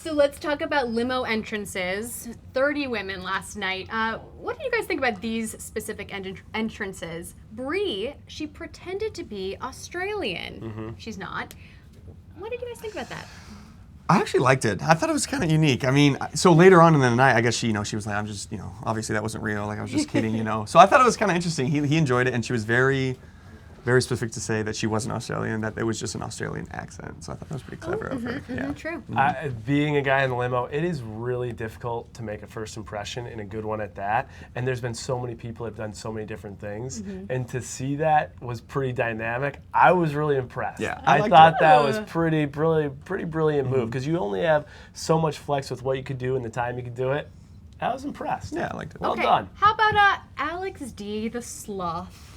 So let's talk about limo entrances. 30 women last night. What do you guys think about these specific entrances? Bree, she pretended to be Australian. She's not. What did you guys think about that? I actually liked it. I thought it was kind of unique. I mean, so later on in the night, I guess she was like, I'm just, obviously that wasn't real. Like, I was just kidding, So I thought it was kind of interesting. He enjoyed it, and she was very, very specific to say that she wasn't Australian, that it was just an Australian accent. So I thought that was pretty clever of her. Yeah. True. Being a guy in the limo, it is really difficult to make a first impression, and a good one at that. And there's been so many people that have done so many different things, and to see that was pretty dynamic. I was really impressed. Yeah, I thought that was pretty brilliant move, because you only have so much flex with what you could do and the time you could do it. I was impressed. Yeah, I liked it. Well done. How about Alex D, the sloth?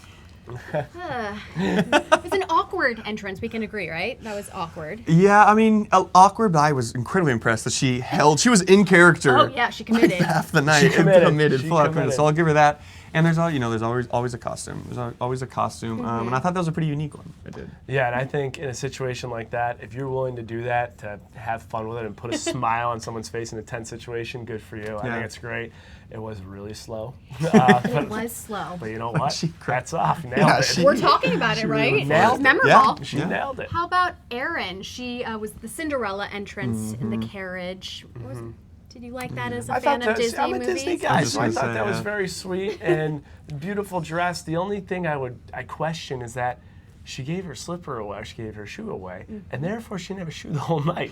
It was an awkward entrance. We can agree, right? That was awkward. Yeah, I mean, awkward, but I was incredibly impressed that she was in character. Oh yeah, she committed. Like half the night. She committed. Full out committed. So I'll give her that. And there's always a costume. There's always a costume, and I thought that was a pretty unique one. I did. Yeah, and I think in a situation like that, if you're willing to do that, to have fun with it and put a smile on someone's face in a tense situation, good for you. I think it's great. It was really slow. It was slow. But you know what? Hats off. Nailed it. We're talking about it, right? It was memorable. Yeah. She nailed it. How about Erin? She was the Cinderella entrance in the carriage. Did you like that as a fan of Disney I'm a movies? Disney guy, so I thought that was yeah. very sweet and beautiful dress. The only thing I question is that she gave her slipper away, she gave her shoe away, and therefore she didn't have a shoe the whole night.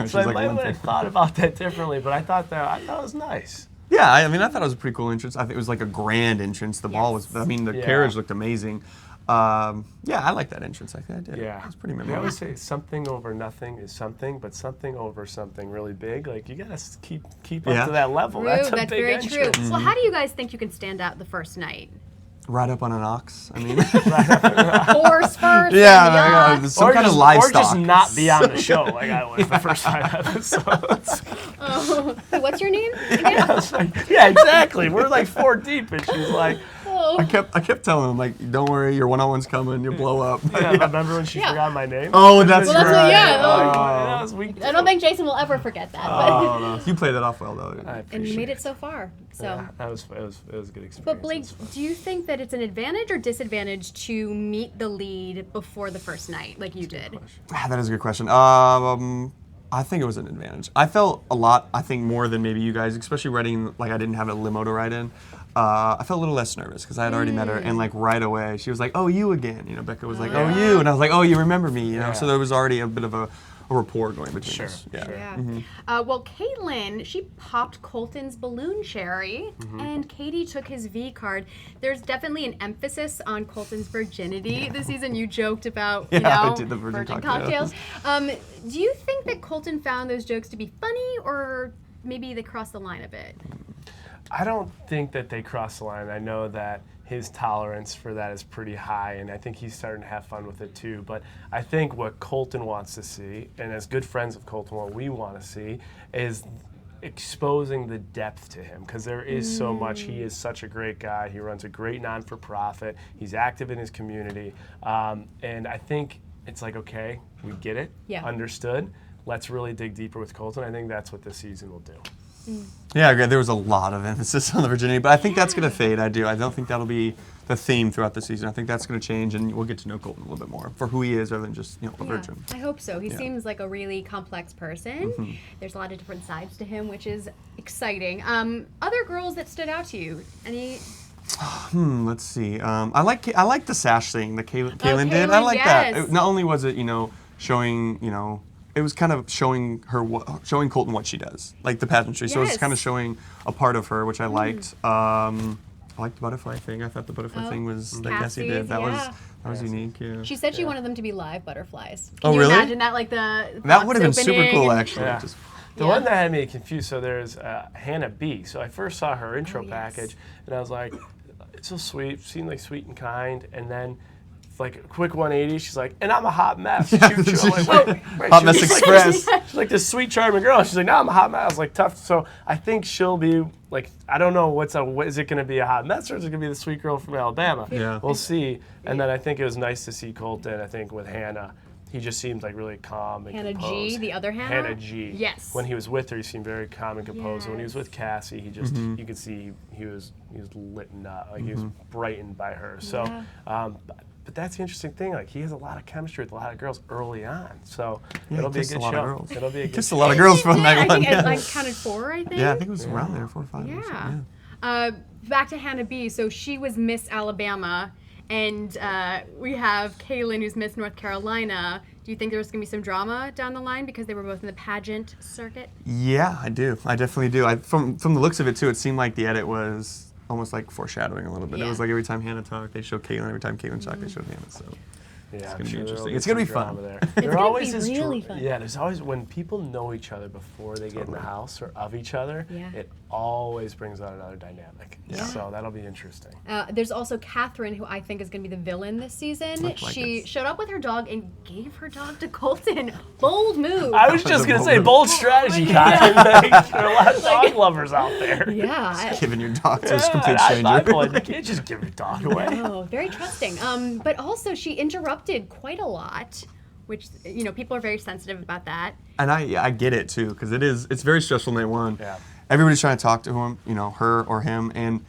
So I might have thought about that differently, but I thought it was nice. Yeah, I mean, I thought it was a pretty cool entrance. I think it was like a grand entrance. The ball was, I mean, the carriage looked amazing. Yeah, I like that entrance. I think I did. Yeah. It was pretty I memorable. always say something over nothing is something, but something over something really big, like you gotta keep up to that level. True, That's a that's big very entrance. true. Well, how do you guys think you can stand out the first night? Ride up on an ox. I mean, Horse first. yeah, some kind of livestock. Or just not be on the show like I was the first 5 episodes. Hey, what's your name? I was like, yeah, exactly. We're like 4 deep, and she's like, I kept telling him, like, don't worry, your one-on-one's coming, you'll blow up. yeah, remember when she forgot my name? Oh, that's Well, that's right. what- yeah, that was weak. I don't think Jason will ever forget that. Oh, no. You played that off well, though. And you made it so far. So. Yeah, it was a good experience. But Blake, do you think that it's an advantage or disadvantage to meet the lead before the first night, like you did? That is a good question. I think it was an advantage. I felt a lot, I think, more than maybe you guys, especially riding, like I didn't have a limo to ride in. I felt a little less nervous because I had already met her, and like right away she was like, "Oh, you again." Becca was like, "Oh, you," and I was like, "Oh, you remember me?" So there was already a bit of a rapport going between us. Yeah. Well, Caitlin, she popped Colton's balloon cherry, and Katie took his V card. There's definitely an emphasis on Colton's virginity this season. You joked about, I did the virgin cocktails. Do you think that Colton found those jokes to be funny, or maybe they crossed the line a bit? I don't think that they cross the line. I know that his tolerance for that is pretty high, and I think he's starting to have fun with it too. But I think what Colton wants to see, and as good friends of Colton, what we want to see is exposing the depth to him, because there is so much. He is such a great guy. He runs a great non-for-profit. He's active in his community. And I think it's like, okay, we get it, understood. Let's really dig deeper with Colton. I think that's what this season will do. Yeah, I agree. There was a lot of emphasis on the virginity, but I think that's going to fade. I don't think that'll be the theme throughout the season. I think that's going to change, and we'll get to know Colton a little bit more for who he is, rather than just a virgin. I hope so. He seems like a really complex person. There's a lot of different sides to him, which is exciting. Other girls that stood out to you? Any? Let's see. I like the sash thing that Kaylin did. Kaylin, I like that. yes. Not only was it showing it was kind of showing Colton what she does, like the pageantry. So it's kind of showing a part of her, which I liked. I liked the butterfly thing. I thought the butterfly thing was that Cassie did. That was unique. Yeah. She said she wanted them to be live butterflies. Oh, Can you really? imagine that? Like the that would have been super opening cool, and- actually. Yeah. The one that had me confused, so there's Hannah B. So I first saw her intro package, and I was like, it's so sweet, seemed like sweet and kind, and then like a quick 180, she's like, and I'm a hot mess. I'm like, wait. Hot Mess Express. She's like this sweet, charming girl. She's like, no, I'm a hot mess. I was like, tough. So I think she'll be like, I don't know is it going to be a hot mess, or is it going to be the sweet girl from Alabama? Yeah. We'll see. And then I think it was nice to see Colton, I think, with Hannah. he just seemed like really calm and Hannah composed. G, the other Hannah? Hannah G. Yes. When he was with her, he seemed very calm and composed. And when he was Yes. with Cassie, he just you could see he was lit up, like he was brightened by her. So, Yeah. but that's the interesting thing. Like he has a lot of chemistry with a lot of girls early on. So Yeah, it'll he be a kissed good a lot of show. girls. It'll be a He good kissed a lot of girls from Yeah, night I one. think Yeah. I counted 4, I think. Yeah, I think it was around there, 4 or 5. or something, Yeah. Back to Hannah B. So she was Miss Alabama, and we have Kaylin, who's Miss North Carolina. Do you think there's going to be some drama down the line because they were both in the pageant circuit? Yeah, I do. I definitely do. From the looks of it too, it seemed like the edit was almost like foreshadowing a little bit. It Yeah. was like every time Hannah talked, they showed Caitlyn. Every time Caitlyn talked, they showed Hannah. So Yeah, it's I'm gonna be sure there'll interesting. be It's gonna be some fun. drama there. It's There gonna always be is really fun. Yeah, there's always when people know each other before they get in the house or of each other. Yeah. It always brings out another dynamic. Yeah. So that'll be interesting. There's also Catherine, who I think is going to be the villain this season. Looks like She it. showed up with her dog and gave her dog to Colton. Bold move. I was was just a gonna bold say move. bold strategy, Kyle. Like, there are a lot of dog lovers out there. Yeah. Giving your dog to a complete I stranger. point, you can't just give your dog away. Oh, very trusting. But also she interrupted quite a lot, which people are very sensitive about that. And I get it too, because it's very stressful night one. Yeah. Everybody's trying to talk to him, her or him, and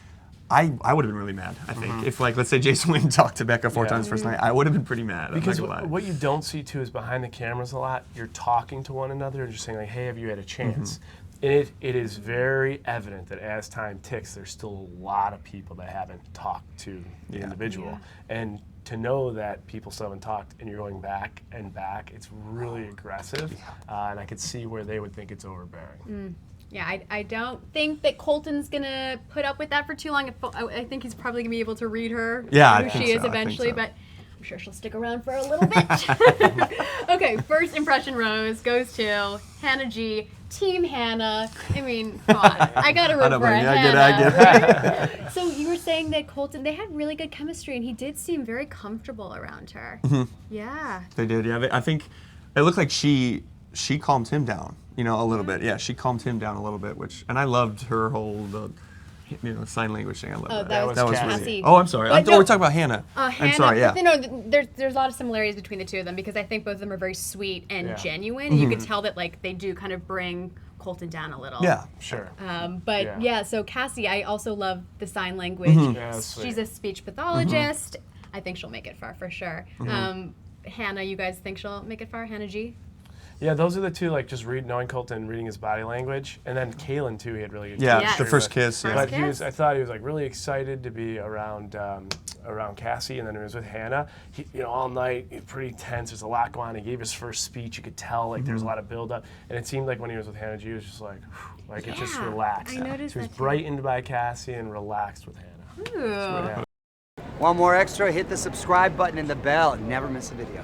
I would have been really mad. I think if let's say Jason went and talked to Becca 4 times first night, I would have been pretty mad. Because I'm not gonna lie. what you don't see too is behind the cameras a lot, you're talking to one another and just saying like, hey, have you had a chance? And it is very evident that as time ticks, there's still a lot of people that haven't talked to the individual. And to know that people still haven't talked and you're going back and back, it's really aggressive. And I could see where they would think it's overbearing. Yeah, I don't think that Colton's gonna put up with that for too long. I think he's probably gonna be able to read her, Yeah, I who think she is so, I think eventually, so. but I'm sure she'll stick around for a little bit. Okay, first impression rose goes to Hannah G. Team Hannah. I mean, come on. I gotta root I don't for blame you. I Hannah. get it. So you were saying that Colton, they had really good chemistry, and he did seem very comfortable around her. Yeah. They did, yeah. I think it looked like she calmed him down, a little bit. Yeah, she calmed him down a little bit, and I loved her whole sign language thing. I loved that. That was Cassie. Cassie. Oh, I'm sorry. I But thought we were talking about Hannah. I'm Hannah, sorry. Yeah. but there's a lot of similarities between the two of them because I think both of them are very sweet and Yeah. genuine. You can tell that they do kind of bring Colton down a little. Yeah. Sure. But Yeah. so Cassie, I also love the sign language. Yeah, that's She's sweet. a speech pathologist. I think she'll make it far for sure. Hannah, you guys think she'll make it far? Hannah G? Yeah, those are the two, just knowing Colton, reading his body lange, and then Kaylin too. He had really good. Yeah, Yes. the first kiss. Yeah. First But kiss. I thought he was really excited to be around Cassie, and then when he was with Hannah, all night, pretty tense. There's a lot going on. He gave his first speech. You could tell there's a lot of build up, and it seemed like when he was with Hannah G, he was just it just Yeah, relaxed. I noticed He was that too. brightened by Cassie and relaxed with Hannah. Ooh. Yeah. Want more extra? Hit the subscribe button and the bell and never miss a video.